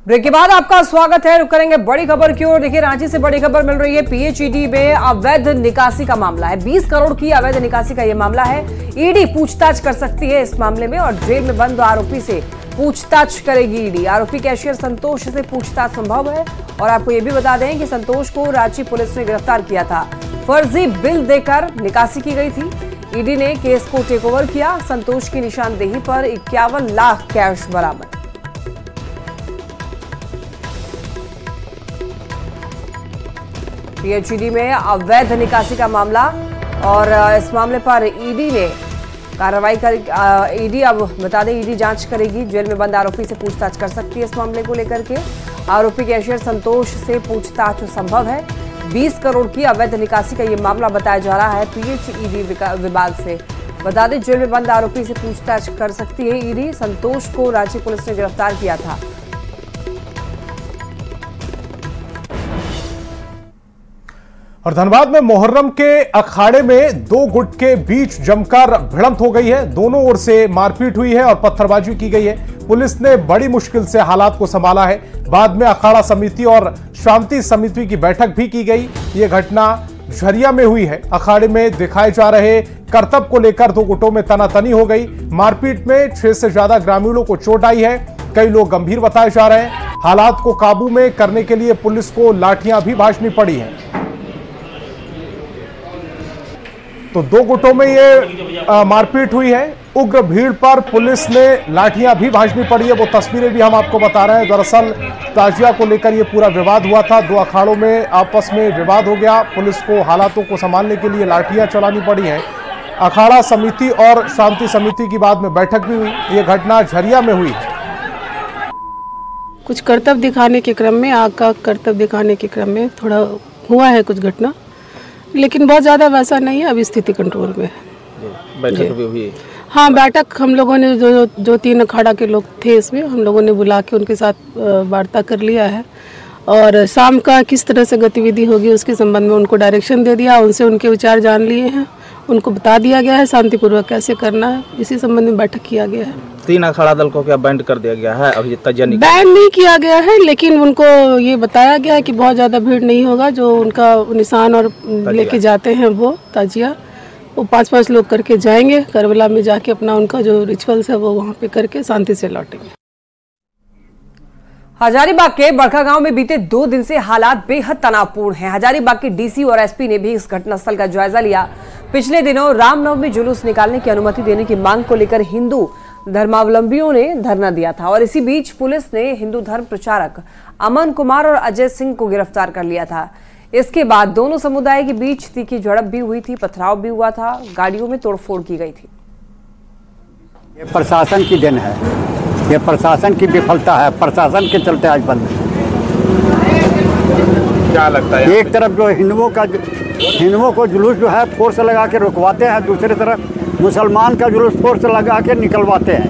Break के बाद आपका स्वागत है। रुक करेंगे बड़ी खबर की ओर। देखिए, रांची से बड़ी खबर मिल रही है। पीएचईडी में अवैध निकासी का मामला है। 20 करोड़ की अवैध निकासी का यह मामला है। ईडी पूछताछ कर सकती है इस मामले में और जेल में बंद आरोपी से पूछताछ करेगी ईडी। आरोपी कैशियर संतोष से पूछताछ संभव है। और आपको यह भी बता दें कि संतोष को रांची पुलिस ने गिरफ्तार किया था। फर्जी बिल देकर निकासी की गई थी। ईडी ने केस को टेक ओवर किया। संतोष की निशानदेही पर 51 लाख कैश बरामद। पीएचईडी में अवैध निकासी का मामला और इस मामले पर ईडी ने कार्रवाई कर ईडी अब बता दें ईडी जांच करेगी। जेल में बंद आरोपी से पूछताछ कर सकती है इस मामले को लेकर के। आरोपी कैशियर संतोष से पूछताछ संभव है। 20 करोड़ की अवैध निकासी का ये मामला बताया जा रहा है पीएचईडी विभाग से। बता दें जेल में बंद आरोपी से पूछताछ कर सकती है ईडी। संतोष को रांची पुलिस ने गिरफ्तार किया था। और धनबाद में मोहर्रम के अखाड़े में दो गुट के बीच जमकर भिड़ंत हो गई है। दोनों ओर से मारपीट हुई है और पत्थरबाजी की गई है। पुलिस ने बड़ी मुश्किल से हालात को संभाला है। बाद में अखाड़ा समिति और शांति समिति की बैठक भी की गई। ये घटना झरिया में हुई है। अखाड़े में दिखाए जा रहे करतब को लेकर दो गुटों में तनातनी हो गई। मारपीट में 6 से ज्यादा ग्रामीणों को चोट आई है। कई लोग गंभीर बताए जा रहे हैं। हालात को काबू में करने के लिए पुलिस को लाठियां भी भांजनी पड़ी हैं। तो दो गुटों में ये मारपीट हुई है। उग्र भीड़ पर पुलिस ने लाठियां भी भांजनी पड़ी है। वो तस्वीरें भी हम आपको बता रहे हैं। दरअसल ताजिया को लेकर ये पूरा विवाद हुआ था। दो अखाड़ों में आपस में विवाद हो गया। पुलिस को हालातों को संभालने के लिए लाठियां चलानी पड़ी हैं। अखाड़ा समिति और शांति समिति की बाद में बैठक भी हुई। ये घटना झरिया में हुई है। कुछ करतब दिखाने के क्रम में आग का करतब दिखाने के क्रम में थोड़ा हुआ है कुछ घटना, लेकिन बहुत ज़्यादा वैसा नहीं है। अभी स्थिति कंट्रोल में है। बैठक भी हुई? हाँ, बैठक हम लोगों ने जो 3 अखाड़ा के लोग थे इसमें हम लोगों ने बुला के उनके साथ वार्ता कर लिया है। और शाम का किस तरह से गतिविधि होगी उसके संबंध में उनको डायरेक्शन दे दिया। उनसे उनके विचार जान लिए हैं। उनको बता दिया गया है शांतिपूर्वक कैसे करना है। इसी संबंध में बैठक किया गया है। 3 अखाड़ा दल को क्या बैंड कर दिया गया है? अभी बैन नहीं किया गया है, लेकिन उनको ये बताया गया है कि बहुत ज़्यादा भीड़ नहीं होगा। जो उनका निशान और लेके जाते हैं वो ताजिया, वो 5-5 लोग करके जाएंगे। करबला में जाके अपना उनका जो रिचुअल्स है वो वहाँ पे करके शांति से लौटेंगे। हजारीबाग के बड़का गांव में बीते 2 दिन से हालात बेहद तनावपूर्ण हैं। हजारीबाग के डीसी और एसपी ने भी इस घटनास्थल का जायजा लिया। पिछले दिनों रामनवमी जुलूस निकालने की अनुमति देने की मांग को लेकर हिंदू धर्मावलंबियों ने धरना दिया था। और इसी बीच पुलिस ने हिंदू धर्म प्रचारक अमन कुमार और अजय सिंह को गिरफ्तार कर लिया था। इसके बाद दोनों समुदाय के बीच तीखी झड़प भी हुई थी, पथराव भी हुआ था, गाड़ियों में तोड़फोड़ की गई थी। ये प्रशासन की देन है, ये प्रशासन की विफलता है। प्रशासन के चलते आज बंद। क्या लगता है? एक तरफ जो हिंदुओं को जुलूस जो है फोर्स लगा के रुकवाते हैं, दूसरी तरफ मुसलमान का जुलूस फोर्स लगा के निकलवाते हैं।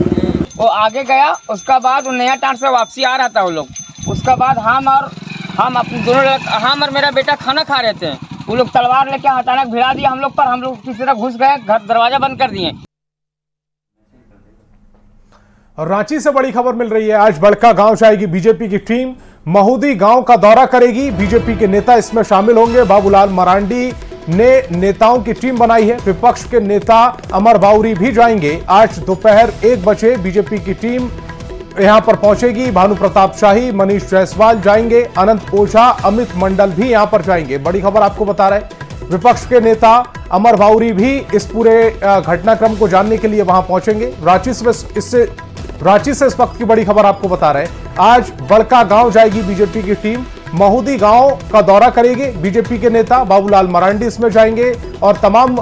वो आगे गया, उसका बाद नया टाट से वापसी आ रहा था वो लोग। उसका बाद हम और मेरा बेटा खाना खा रहे थे। वो लोग तलवार लेके अचानक भिड़ा दिया हम लोग पर। हम लोग किसी तरह घुस गए, घर दरवाजा बंद कर दिए। और रांची से बड़ी खबर मिल रही है। आज बड़का गांव जाएगी बीजेपी की टीम। महूदी गांव का दौरा करेगी। बीजेपी के नेता इसमें शामिल होंगे। बाबूलाल मरांडी ने नेताओं की टीम बनाई है। विपक्ष के नेता अमर बाउरी भी जाएंगे। आज दोपहर 1 बजे बीजेपी की टीम यहां पर पहुंचेगी। भानु प्रताप शाही, मनीष जायसवाल जाएंगे। अनंत ओझा, अमित मंडल भी यहां पर जाएंगे। बड़ी खबर आपको बता रहे, विपक्ष के नेता अमर बाउरी भी इस पूरे घटनाक्रम को जानने के लिए वहां पहुंचेंगे। रांची से इस वक्त की बड़ी खबर आपको बता रहे हैं। आज बड़का गांव जाएगी बीजेपी की टीम। महूदी गांव का दौरा करेंगे बीजेपी के नेता। बाबूलाल मरांडी इसमें जाएंगे और तमाम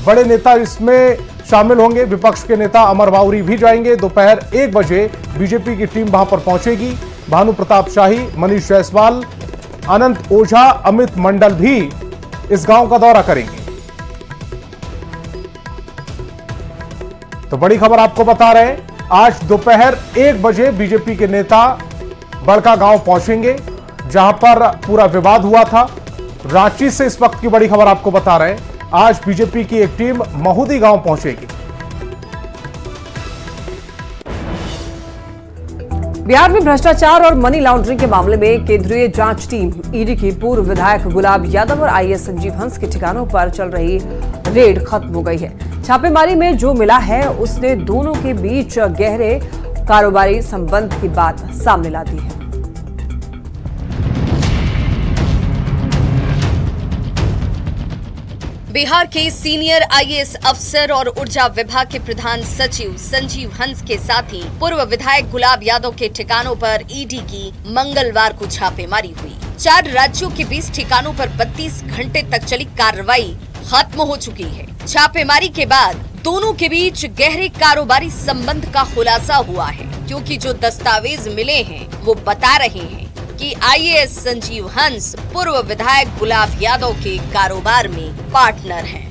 बड़े नेता इसमें शामिल होंगे। विपक्ष के नेता अमर बाउरी भी जाएंगे। दोपहर 1 बजे बीजेपी की टीम वहां पर पहुंचेगी। भानु प्रताप शाही, मनीष जायसवाल, अनंत ओझा, अमित मंडल भी इस गांव का दौरा करेंगे। तो बड़ी खबर आपको बता रहे हैं, आज दोपहर 1 बजे बीजेपी के नेता बड़का गांव पहुंचेंगे, जहां पर पूरा विवाद हुआ था। रांची से इस वक्त की बड़ी खबर आपको बता रहे हैं, आज बीजेपी की एक टीम महूदी गांव पहुंचेगी। बिहार में भ्रष्टाचार और मनी लॉन्ड्रिंग के मामले में केंद्रीय जांच टीम ईडी की पूर्व विधायक गुलाब यादव और आईएएस संजीव हंस के ठिकानों पर चल रही रेड खत्म हो गई है। छापेमारी में जो मिला है उसने दोनों के बीच गहरे कारोबारी संबंध की बात सामने ला दी है। बिहार के सीनियर आईएएस अफसर और ऊर्जा विभाग के प्रधान सचिव संजीव हंस के साथ ही पूर्व विधायक गुलाब यादव के ठिकानों पर ईडी की मंगलवार को छापेमारी हुई। 4 राज्यों के 20 ठिकानों पर 32 घंटे तक चली कार्रवाई खत्म हो चुकी है। छापेमारी के बाद दोनों के बीच गहरे कारोबारी संबंध का खुलासा हुआ है, क्योंकि जो दस्तावेज मिले हैं वो बता रहे हैं कि आईएएस संजीव हंस पूर्व विधायक गुलाब यादव के कारोबार में पार्टनर हैं।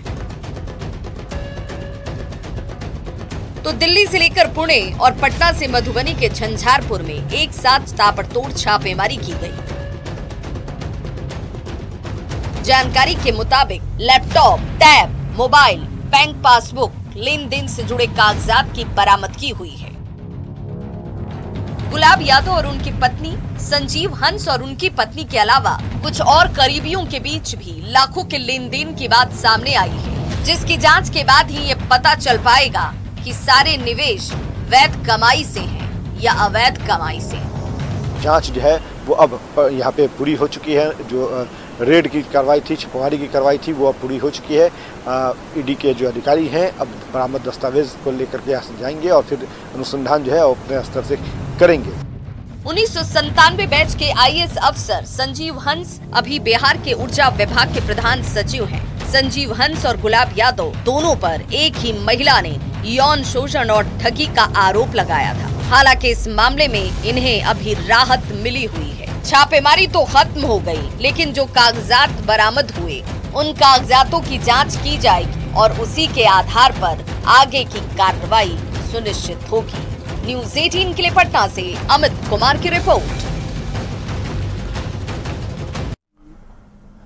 तो दिल्ली से लेकर पुणे और पटना से मधुबनी के झंझारपुर में एक साथ ताबड़तोड़ छापेमारी की गई। जानकारी के मुताबिक laptop, tab, mobile, bank passbook, लेन देन से जुड़े कागजात की बरामदगी हुई है। गुलाब यादव और उनकी पत्नी, संजीव हंस और उनकी पत्नी के अलावा कुछ और करीबियों के बीच भी लाखों के लेन देन की बात सामने आई है, जिसकी जांच के बाद ही ये पता चल पाएगा कि सारे निवेश वैध कमाई से हैं या अवैध कमाई से। जांच जो है वो अब यहाँ पे पूरी हो चुकी है। जो रेड की कार्रवाई थी, छापेमारी की कार्रवाई थी, वो अब पूरी हो चुकी है। ईडी के जो अधिकारी हैं अब बरामद दस्तावेज को लेकर के यहाँ जाएंगे और फिर अनुसंधान जो है अपने स्तर से करेंगे। 1997 बैच के आईएएस अफसर संजीव हंस अभी बिहार के ऊर्जा विभाग के प्रधान सचिव हैं। संजीव हंस और गुलाब यादव दोनों पर एक ही महिला ने यौन शोषण और ठगी का आरोप लगाया था। हालांकि इस मामले में इन्हें अभी राहत मिली हुई है। छापेमारी तो खत्म हो गई, लेकिन जो कागजात बरामद हुए उन कागजातों की जांच की जाएगी और उसी के आधार पर आगे की कार्रवाई सुनिश्चित होगी। न्यूज़ 18 के लिए पटना से अमित कुमार की रिपोर्ट।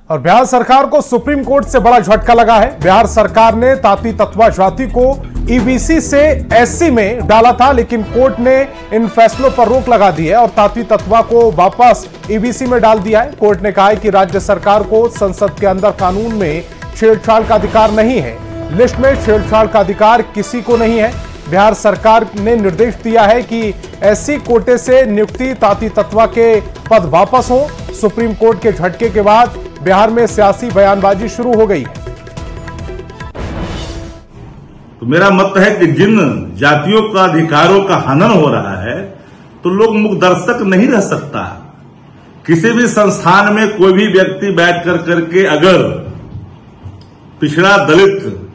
और बिहार सरकार को सुप्रीम कोर्ट से बड़ा झटका लगा है। बिहार सरकार ने ताती तत्वा जाति को ईबीसी से एससी में डाला था, लेकिन कोर्ट ने इन फैसलों पर रोक लगा दी है और ताती तत्वा को वापस ईबीसी में डाल दिया है। कोर्ट ने कहा है कि राज्य सरकार को संसद के अंदर कानून में छेड़छाड़ का अधिकार नहीं है। लिस्ट में छेड़छाड़ का अधिकार किसी को नहीं है। बिहार सरकार ने निर्देश दिया है कि एससी कोटे से नियुक्ति ताती तत्वा के पद वापस हो। सुप्रीम कोर्ट के झटके के बाद बिहार में सियासी बयानबाजी शुरू हो गई है। तो मेरा मत है कि जिन जातियों का अधिकारों का हनन हो रहा है तो लोग मुख दर्शक नहीं रह सकता। किसी भी संस्थान में कोई भी व्यक्ति बैठ कर करके अगर पिछड़ा, दलित,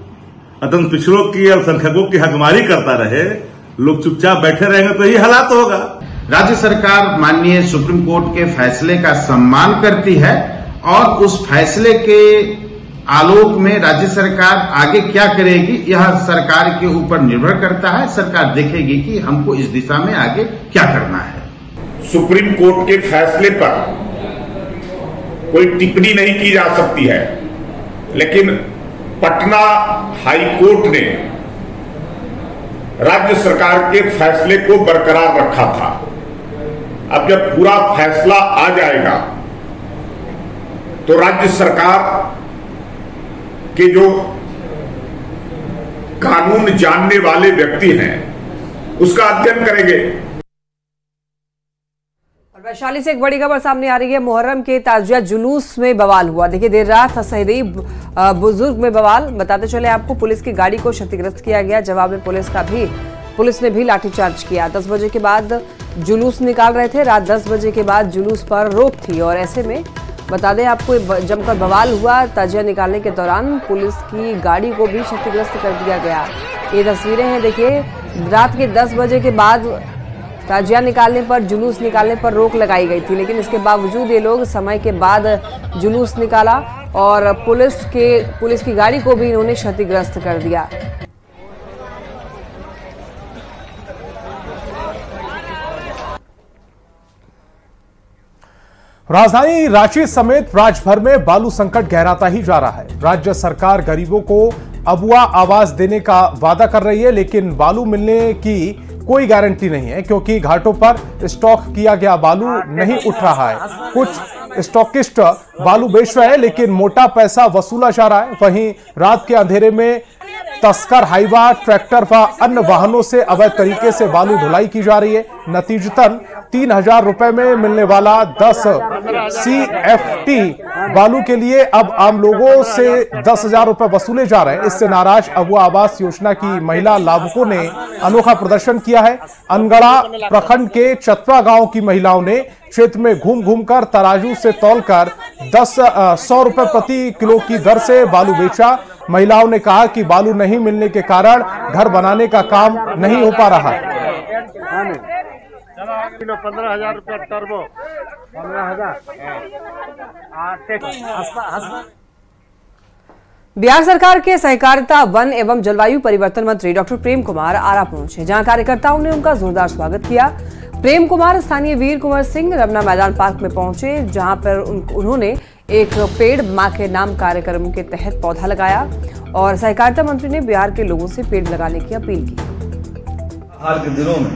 अत्यंत पिछड़ों की, अल्पसंख्यकों की हकमारी करता रहे, लोग चुपचाप बैठे रहेंगे तो यही हालात होगा। राज्य सरकार माननीय सुप्रीम कोर्ट के फैसले का सम्मान करती है और उस फैसले के आलोक में राज्य सरकार आगे क्या करेगी यह सरकार के ऊपर निर्भर करता है। सरकार देखेगी कि हमको इस दिशा में आगे क्या करना है। सुप्रीम कोर्ट के फैसले पर कोई टिप्पणी नहीं की जा सकती है, लेकिन पटना हाई कोर्ट ने राज्य सरकार के फैसले को बरकरार रखा था। अब जब पूरा फैसला आ जाएगा तो राज्य सरकार के जो कानून जानने वाले व्यक्ति हैं उसका अध्ययन करेंगे। वैशाली से एक बड़ी खबर सामने आ रही है। मुहर्रम के ताजिया जुलूस में बवाल हुआ। देखिए, देर रात शहरी बुजुर्ग में बवाल। बताते चले आपको, पुलिस की गाड़ी को क्षतिग्रस्त किया गया। जवाब में पुलिस ने भी लाठीचार्ज किया। 10 बजे के बाद जुलूस निकाल रहे थे। रात 10 बजे के बाद जुलूस पर रोक थी और ऐसे में बता दें आपको, जमकर बवाल हुआ। ताजिया निकालने के दौरान पुलिस की गाड़ी को भी क्षतिग्रस्त कर दिया गया। ये तस्वीरें हैं, देखिए, रात के 10 बजे के बाद ताजिया निकालने पर, जुलूस निकालने पर रोक लगाई गई थी, लेकिन इसके बावजूद ये लोग समय के बाद जुलूस निकाला और पुलिस की गाड़ी को भी इन्होंने क्षतिग्रस्त कर दिया। राजधानी रांची समेत राज्यभर में बालू संकट गहराता ही जा रहा है। राज्य सरकार गरीबों को अबुआ आवास देने का वादा कर रही है, लेकिन बालू मिलने की कोई गारंटी नहीं है, क्योंकि घाटों पर स्टॉक किया गया बालू नहीं उठ रहा है। कुछ स्टॉकिस्ट बालू बेच रहे हैं, लेकिन मोटा पैसा वसूला जा रहा है। वहीं रात के अंधेरे में तस्कर हाईवा, ट्रैक्टर व अन्य वाहनों से अवैध तरीके से बालू ढुलाई की जा रही है। नतीजतन 3000 रुपए में मिलने वाला 10 CFT बालू के लिए अब आम लोगों से 10,000 रुपए वसूले जा रहे हैं। इससे नाराज अबुआ आवास योजना की महिला लाभुकों ने अनोखा प्रदर्शन किया है। अनगढ़ा प्रखंड के चतवा गांव की महिलाओं ने क्षेत्र में घूम घूमकर तराजू से तौलकर 100 रुपए प्रति किलो की दर से बालू बेचा। महिलाओं ने कहा कि बालू नहीं मिलने के कारण घर बनाने का काम नहीं हो पा रहा है। 15,000 रुपया टर्बो 15,000। बिहार सरकार के सहकारिता, वन एवं जलवायु परिवर्तन मंत्री डॉक्टर प्रेम कुमार आरा पहुंचे, जहां कार्यकर्ताओं ने उनका जोरदार स्वागत किया। प्रेम कुमार स्थानीय वीर कुंवर सिंह रमना मैदान पार्क में पहुंचे, जहां पर उन्होंने एक पेड़ मां के नाम कार्यक्रम के तहत पौधा लगाया और सहकारिता मंत्री ने बिहार के लोगों से पेड़ लगाने की अपील की। हाल के दिनों में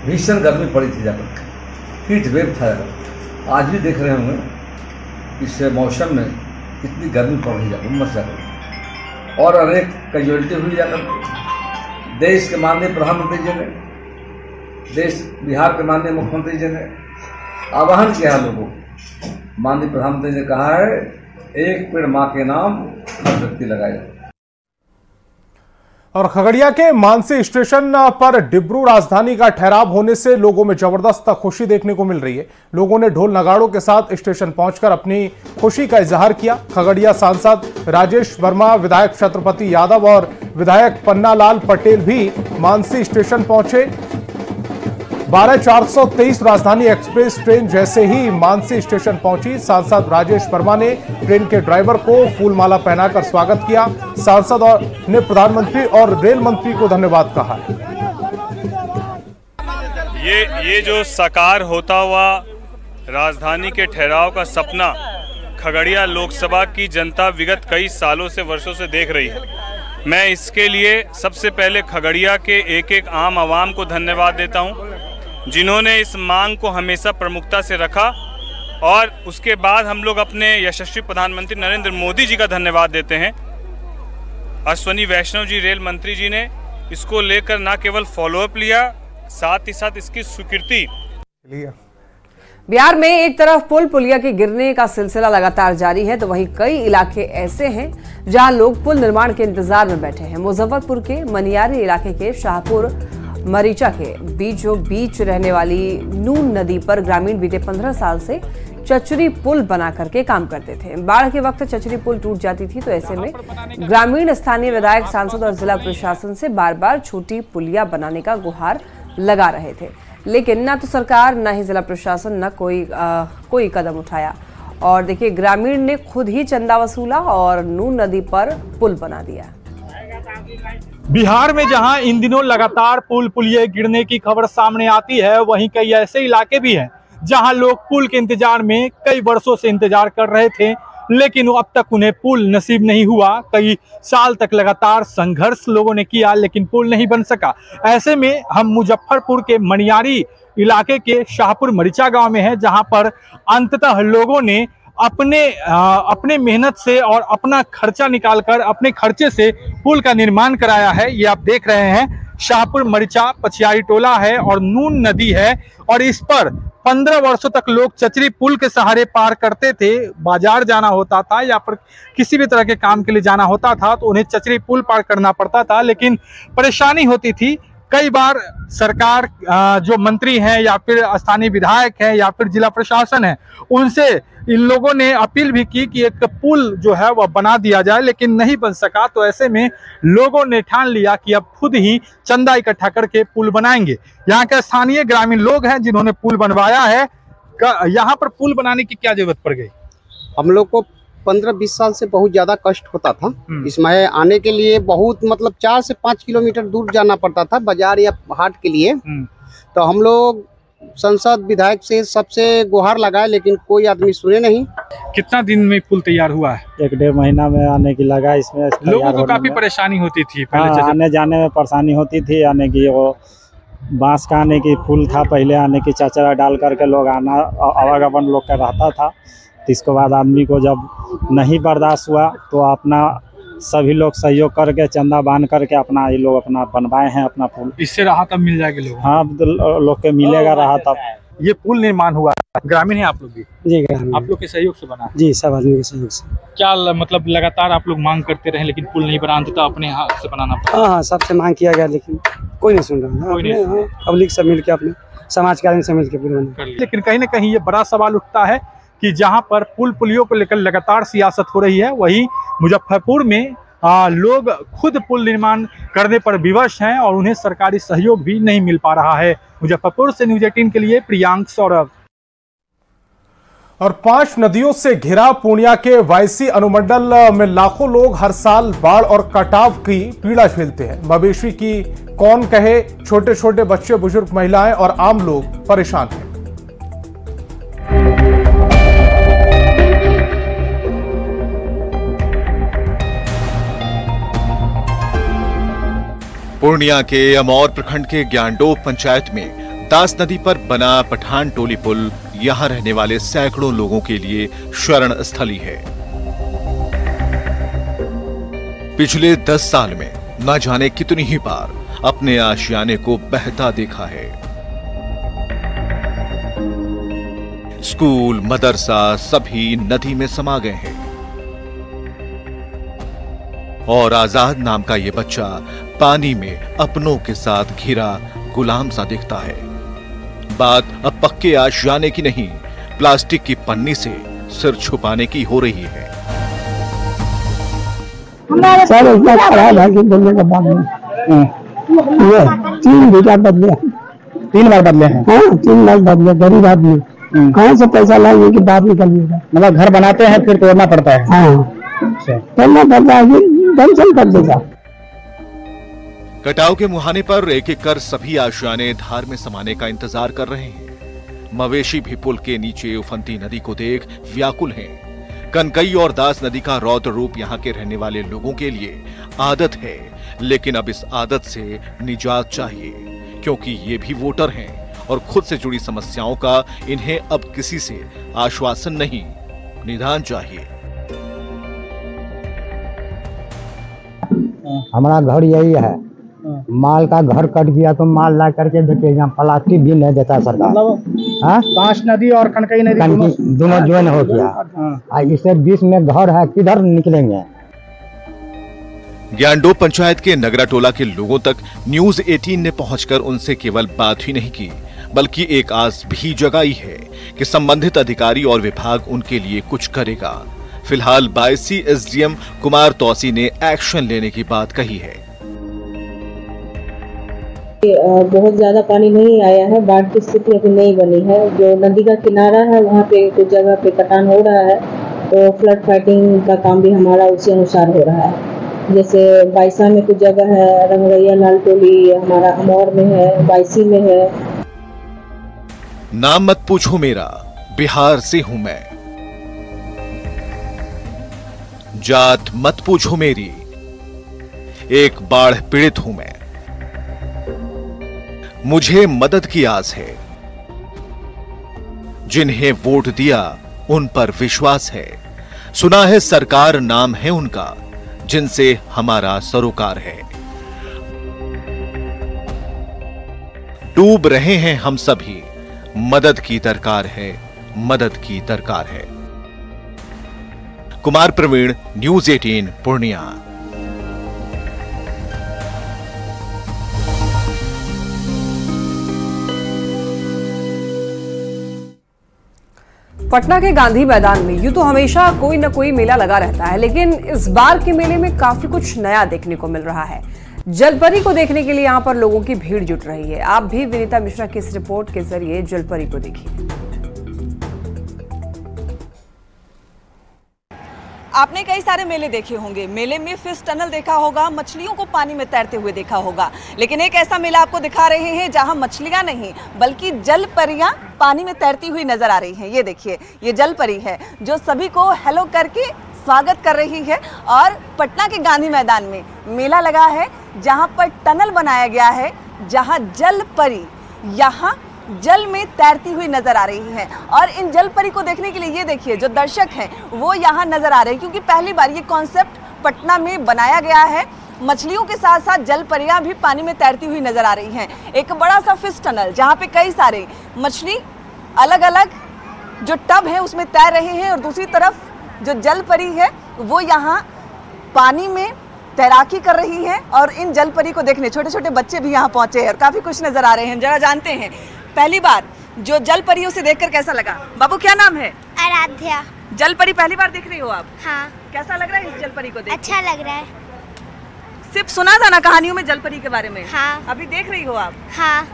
भीषण गर्मी पड़ी थी, जाकर हीट वेव था। आज भी देख रहे होंगे इस मौसम में इतनी गर्मी पड़ रही है, उमस जाकर, और अनेक कैजुअलिटी हुई जाकर। देश के माननीय प्रधानमंत्री जी ने, बिहार के माननीय मुख्यमंत्री जी ने आह्वान किया लोगों, माननीय प्रधानमंत्री ने कहा है एक पेड़ मां के नाम हर व्यक्ति लगाए। और खगड़िया के मानसी स्टेशन पर डिब्रू राजधानी का ठहराव होने से लोगों में जबरदस्त खुशी देखने को मिल रही है। लोगों ने ढोल नगाड़ों के साथ स्टेशन पहुंचकर अपनी खुशी का इजहार किया। खगड़िया सांसद राजेश वर्मा, विधायक छत्रपति यादव और विधायक पन्नालाल पटेल भी मानसी स्टेशन पहुंचे। 12,423 राजधानी एक्सप्रेस ट्रेन जैसे ही मानसी स्टेशन पहुंची, सांसद राजेश वर्मा ने ट्रेन के ड्राइवर को फूलमाला पहनाकर स्वागत किया। सांसद ने प्रधानमंत्री और रेल मंत्री को धन्यवाद कहा। ये जो साकार होता हुआ राजधानी के ठहराव का सपना खगड़िया लोकसभा की जनता विगत कई सालों से, वर्षों से देख रही है। मैं इसके लिए सबसे पहले खगड़िया के एक एक आम आवाम को धन्यवाद देता हूं, जिन्होंने इस मांग को हमेशा प्रमुखता से रखा, और उसके बाद हम लोग अपने यशस्वी प्रधानमंत्री नरेंद्र मोदी जी का धन्यवाद देते हैं। अश्वनी वैष्णव जी, रेल मंत्री जी ने इसको लेकर न केवल फॉलोअप लिया, साथ ही साथ इसकी स्वीकृति लिया। बिहार में एक तरफ पुल पुलिया के गिरने का सिलसिला लगातार जारी है, तो वहीं कई इलाके ऐसे हैं जहां लोग पुल निर्माण के इंतजार में बैठे हैं। मुजफ्फरपुर के मनियारी इलाके के शाहपुर मरीचा के बीच रहने वाली नून नदी पर ग्रामीण बीते 15 साल से चचरी पुल बना करके काम करते थे। बाढ़ के वक्त चचरी पुल टूट जाती थी, तो ऐसे में ग्रामीण स्थानीय विधायक, सांसद और जिला प्रशासन से बार बार छोटी पुलिया बनाने का गुहार लगा रहे थे, लेकिन न तो सरकार, न ही जिला प्रशासन, न कोई कदम उठाया। और देखिए, ग्रामीण ने खुद ही चंदा वसूला और नून नदी पर पुल बना दिया। बिहार में जहां इन दिनों लगातार पुल पुलिये गिरने की खबर सामने आती है, वहीं कई ऐसे इलाके भी हैं जहां लोग पुल के इंतजार में कई वर्षों से इंतजार कर रहे थे, लेकिन अब तक उन्हें पुल नसीब नहीं हुआ। कई साल तक लगातार संघर्ष लोगों ने किया, लेकिन पुल नहीं बन सका। ऐसे में हम मुजफ्फरपुर के मनियारी इलाके के शाहपुर मरीचा गांव में हैं, जहां पर अंततः लोगों ने अपने मेहनत से और अपना खर्चा निकालकर अपने खर्चे से पुल का निर्माण कराया है। ये आप देख रहे हैं, शाहपुर मरीचा पछियारी टोला है और नून नदी है, और इस पर 15 वर्षों तक लोग चचरी पुल के सहारे पार करते थे। बाजार जाना होता था या फिर किसी भी तरह के काम के लिए जाना होता था तो उन्हें चचरी पुल पार करना पड़ता था, लेकिन परेशानी होती थी। कई बार सरकार, जो मंत्री हैं या फिर स्थानीय विधायक हैं या फिर जिला प्रशासन है, उनसे इन लोगों ने अपील भी की कि एक पुल जो है वह बना दिया जाए, लेकिन नहीं बन सका। तो ऐसे में लोगों ने ठान लिया कि अब खुद ही चंदा इकट्ठा करके पुल बनाएंगे। यहाँ के स्थानीय ग्रामीण लोग हैं जिन्होंने पुल बनवाया है। यहाँ पर पुल बनाने की क्या जरूरत पड़ गई? हम लोग को 15-20 साल से बहुत ज़्यादा कष्ट होता था। इसमें आने के लिए बहुत 4 से 5 किलोमीटर दूर जाना पड़ता था बाजार या हाट के लिए। तो हम लोग संसद, विधायक से सबसे गुहार लगाए, लेकिन कोई आदमी सुने नहीं। कितना दिन में पुल तैयार हुआ है? 1-1.5 महीना में आने की लगा। इसमें लोगों को काफी परेशानी होती थी, आने जाने में परेशानी होती थी, यानी कि वो बांस का आने की पुल था, पहले आने की चचरा डाल करके लोग आना आवागमन लोग का रहता था। इसके बाद आदमी को जब नहीं बर्दाश्त हुआ तो अपना सभी लोग सहयोग करके चंदा बांध करके अपना ये लोग अपना बनवाए हैं अपना पुल। इससे राहत अब मिल जाएगी लोग? हाँ, लोग के मिलेगा राहत अब। ये पुल निर्माण हुआ, ग्रामीण है आप लोग भी? जी ग्रामीण। आप लोग के सहयोग से बना? जी, सब आदमी के सहयोग से। क्या मतलब लगातार आप लोग मांग करते रहे लेकिन पुल नहीं बना, तो अपने हाथ से बनाना पड़ा? हाँ, सबसे मांग किया गया लेकिन कोई नहीं सुन रहा। पब्लिक सब मिल के अपने समाज के आदमी से मिल के पुल बना। लेकिन कहीं ना कहीं ये बड़ा सवाल उठता है कि जहाँ पर पुलियों को लेकर लगातार सियासत हो रही है, वहीं मुजफ्फरपुर में लोग खुद पुल निर्माण करने पर विवश हैं और उन्हें सरकारी सहयोग भी नहीं मिल पा रहा है। मुजफ्फरपुर से न्यूज़ 18 के लिए प्रियांक सौरभ। और 5 नदियों से घिरा पूर्णिया के वायसी अनुमंडल में लाखों लोग हर साल बाढ़ और कटाव की पीड़ा झेलते हैं। मवेशी की कौन कहे, छोटे छोटे बच्चे, बुजुर्ग, महिलाएं और आम लोग परेशान हैं। पूर्णिया के अमौर प्रखंड के ज्ञानडोब पंचायत में दास नदी पर बना पठान टोली पुल यहां रहने वाले सैकड़ों लोगों के लिए शरण स्थली है। पिछले 10 साल में न जाने कितनी ही बार अपने आशियाने को बहता देखा है। स्कूल, मदरसा सभी नदी में समा गए हैं और आजाद नाम का ये बच्चा पानी में अपनों के साथ घिरा गुलाम सा दिखता है। बात अब पक्के आशियाने की नहीं, प्लास्टिक की पन्नी से सिर छुपाने की हो रही है। सर इतना खराब है कि बोलने का बात नहीं। ये 3 बीघा बदले, 3 बार बदले हैं। हाँ, 3 बार बदले। गरीब आदमी कहाँ से पैसा लाएंगे कि बात निकलिएगा। मतलब घर बनाते हैं फिर तोड़ना पड़ता है। हाँ, तोड़ना पड़ता है कि दमचल कर देगा। कटाव के मुहाने पर एक एक कर सभी आशियाने धार में समाने का इंतजार कर रहे हैं। मवेशी भी पुल के नीचे उफनती नदी को देख व्याकुल हैं। कनकई और दास नदी का रौद्र रूप यहाँ के रहने वाले लोगों के लिए आदत है, लेकिन अब इस आदत से निजात चाहिए, क्योंकि ये भी वोटर हैं और खुद से जुड़ी समस्याओं का इन्हें अब किसी से आश्वासन नहीं, निदान चाहिए। हमारा घर यही है, माल का घर कट गया तो माल ला करके देखिए, यहाँ प्लास्टिक भी नहीं देता सरकार। बांस नदी और कनकई नदी दोनों ज्वाइन हो गया। इससे बीच में घर है, किधर निकलेंगे। ज्ञानडोब पंचायत के नगरा टोला के लोगों तक न्यूज़ 18 ने पहुंचकर उनसे केवल बात ही नहीं की, बल्कि एक आस भी जगाई है कि संबंधित अधिकारी और विभाग उनके लिए कुछ करेगा। फिलहाल बायसी एसडीएम कुमार तौसी ने एक्शन लेने की बात कही है। बहुत ज्यादा पानी नहीं आया है, बाढ़ की स्थिति अभी नहीं बनी है। जो नदी का किनारा है वहाँ पे कुछ जगह पे कटान हो रहा है, तो फ्लड फाइटिंग का काम भी हमारा उसी अनुसार हो रहा है। जैसे बाइसा में कुछ जगह है, रंगरैया लाल टोली हमारा अमौर में है, बाइसी में है। नाम मत पूछो मेरा, बिहार से हूं मैं। जात मत पूछो मेरी, एक बाढ़ पीड़ित हूं मैं। मुझे मदद की आस है, जिन्हें वोट दिया उन पर विश्वास है। सुना है सरकार नाम है उनका, जिनसे हमारा सरोकार है। डूब रहे हैं हम सभी, मदद की दरकार है, मदद की दरकार है। कुमार प्रवीण, न्यूज़ 18 पूर्णिया। पटना के गांधी मैदान में यूं तो हमेशा कोई न कोई मेला लगा रहता है, लेकिन इस बार के मेले में काफी कुछ नया देखने को मिल रहा है। जलपरी को देखने के लिए यहां पर लोगों की भीड़ जुट रही है। आप भी विनीता मिश्रा की इस रिपोर्ट के जरिए जलपरी को देखिए। आपने कई सारे मेले देखे होंगे, मेले में फिश टनल देखा होगा, मछलियों को पानी में तैरते हुए देखा होगा, लेकिन एक ऐसा मेला आपको दिखा रहे हैं जहां मछलियां नहीं बल्कि जल परियां पानी में तैरती हुई नजर आ रही हैं। ये देखिए, ये जल परी है जो सभी को हेलो करके स्वागत कर रही है। और पटना के गांधी मैदान में मेला लगा है जहां पर टनल बनाया गया है जहां जल परी यहाँ जल में तैरती हुई नजर आ रही है। और इन जल परी को देखने के लिए ये देखिए जो दर्शक हैं वो यहाँ नजर आ रहे हैं, क्योंकि पहली बार ये कॉन्सेप्ट पटना में बनाया गया है। मछलियों के साथ साथ जल परियां भी पानी में तैरती हुई नजर आ रही हैं। एक बड़ा सा फिश टनल जहाँ पे कई सारे मछली अलग अलग जो टब है उसमें तैर रहे हैं, और दूसरी तरफ जो जल परी है वो यहाँ पानी में तैराकी कर रही है। और इन जल परी को देखने छोटे छोटे बच्चे भी यहाँ पहुंचे हैं और काफी खुश नजर आ रहे हैं। जरा जानते हैं पहली बार जो जल परियों से देखकर कैसा लगा। बाबू क्या नाम है? आराध्या। जल परी पहली बार देख रही हो आप? हाँ। कैसा लग रहा है इस जल परी को देख? अच्छा लग रहा है। सिर्फ सुना था ना कहानियों में जल परी के बारे में? हाँ। अभी देख रही हो आप? हाँ।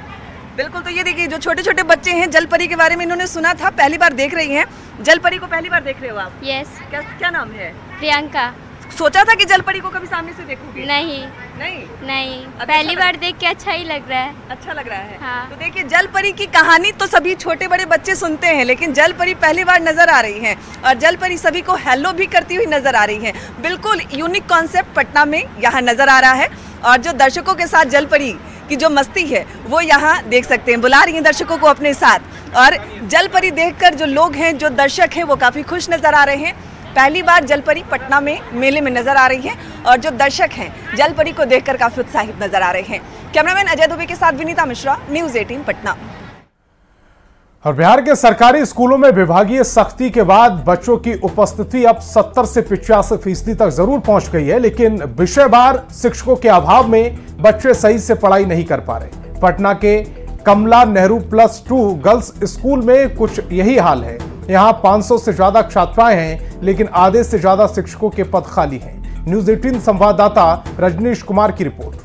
बिल्कुल। तो ये देखिए जो छोटे छोटे बच्चे हैं जल परी के बारे में इन्होंने सुना था, पहली बार देख रही हैं। जल परी को पहली बार देख रहे हो आप? यस। क्या नाम है? प्रियंका। सोचा था कि जल परी को कभी सामने से देखोगी? नहीं नहीं। पहली बार देख के अच्छा ही लग रहा है। अच्छा लग रहा है। हाँ। तो देखिए जल परी की कहानी तो सभी छोटे बड़े बच्चे सुनते हैं, लेकिन जल परी पहली बार नजर आ रही हैं और जल परी सभी को हेलो भी करती हुई नजर आ रही हैं। बिल्कुल यूनिक कॉन्सेप्ट पटना में यहाँ नजर आ रहा है, और जो दर्शकों के साथ जल परी की जो मस्ती है वो यहाँ देख सकते हैं। बुला रही हैं दर्शकों को अपने साथ, और जल परी देखकर जो लोग हैं जो दर्शक हैं वो काफी खुश नजर आ रहे हैं। पहली बार जल परी पटना में मेले में नजर आ रही है, और जो दर्शक हैं जल परी को देखकर काफी उत्साहित नजर आ रहे हैं। कैमरामैन अजय दुबे के साथ विनीता मिश्रा, न्यूज़ 18 पटना। और बिहार के सरकारी स्कूलों में विभागीय सख्ती के बाद बच्चों की उपस्थिति अब 70 से 85% तक जरूर पहुंच गई है, लेकिन विषयवार शिक्षकों के अभाव में बच्चे सही से पढ़ाई नहीं कर पा रहे। पटना के कमला नेहरू +2 गर्ल्स स्कूल में कुछ यही हाल है। यहाँ 500 से ज्यादा छात्राएं हैं, लेकिन आधे से ज्यादा शिक्षकों के पद खाली हैं। न्यूज़ 18 संवाददाता रजनीश कुमार की रिपोर्ट।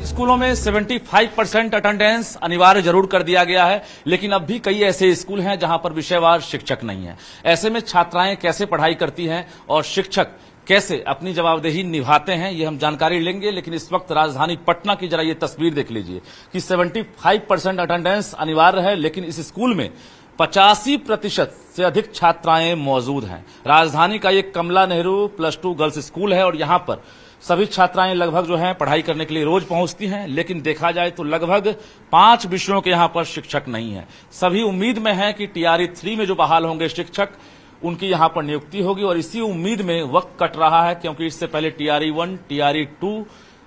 स्कूलों में 75% अटेंडेंस अनिवार्य जरूर कर दिया गया है, लेकिन अब भी कई ऐसे स्कूल हैं जहां पर विषयवार शिक्षक नहीं है। ऐसे में छात्राएं कैसे पढ़ाई करती हैं और शिक्षक कैसे अपनी जवाबदेही निभाते हैं, ये हम जानकारी लेंगे। लेकिन इस वक्त राजधानी पटना की जरा ये तस्वीर देख लीजिए कि 75% अटेंडेंस अनिवार्य है, लेकिन इस स्कूल में 85% से अधिक छात्राएं मौजूद हैं। राजधानी का ये कमला नेहरू +2 गर्ल्स स्कूल है, और यहाँ पर सभी छात्राएं लगभग जो हैं पढ़ाई करने के लिए रोज पहुंचती हैं, लेकिन देखा जाए तो लगभग 5 विषयों के यहाँ पर शिक्षक नहीं है। सभी उम्मीद में हैं कि TRE 3 में जो बहाल होंगे शिक्षक, उनकी यहाँ पर नियुक्ति होगी, और इसी उम्मीद में वक्त कट रहा है, क्योंकि इससे पहले TRE 1, TRE 2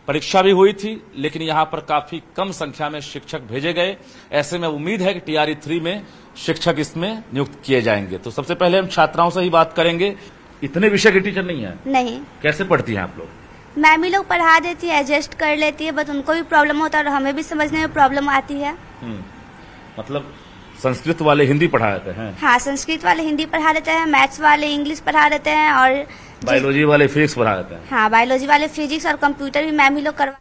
परीक्षा भी हुई थी, लेकिन यहाँ पर काफी कम संख्या में शिक्षक भेजे गए। ऐसे में उम्मीद है कि TRE 3 में शिक्षक इसमें नियुक्त किए जाएंगे। तो सबसे पहले हम छात्राओं से ही बात करेंगे। इतने विषय के टीचर नहीं है? नहीं। कैसे पढ़ती हैं आप लोग? मैम ही लोग पढ़ा देती है, एडजस्ट कर लेती है, बट उनको भी प्रॉब्लम होता है और हमें भी समझने में प्रॉब्लम आती है। मतलब संस्कृत वाले हिंदी पढ़ा देते हैं? हाँ, संस्कृत वाले हिंदी पढ़ा देते हैं, मैथ्स वाले इंग्लिश पढ़ा देते हैं, और बायोलॉजी वाले फिजिक्स पढ़ा देते हैं। हाँ, बायोलॉजी वाले फिजिक्स और कंप्यूटर भी मैम ही लोग करवा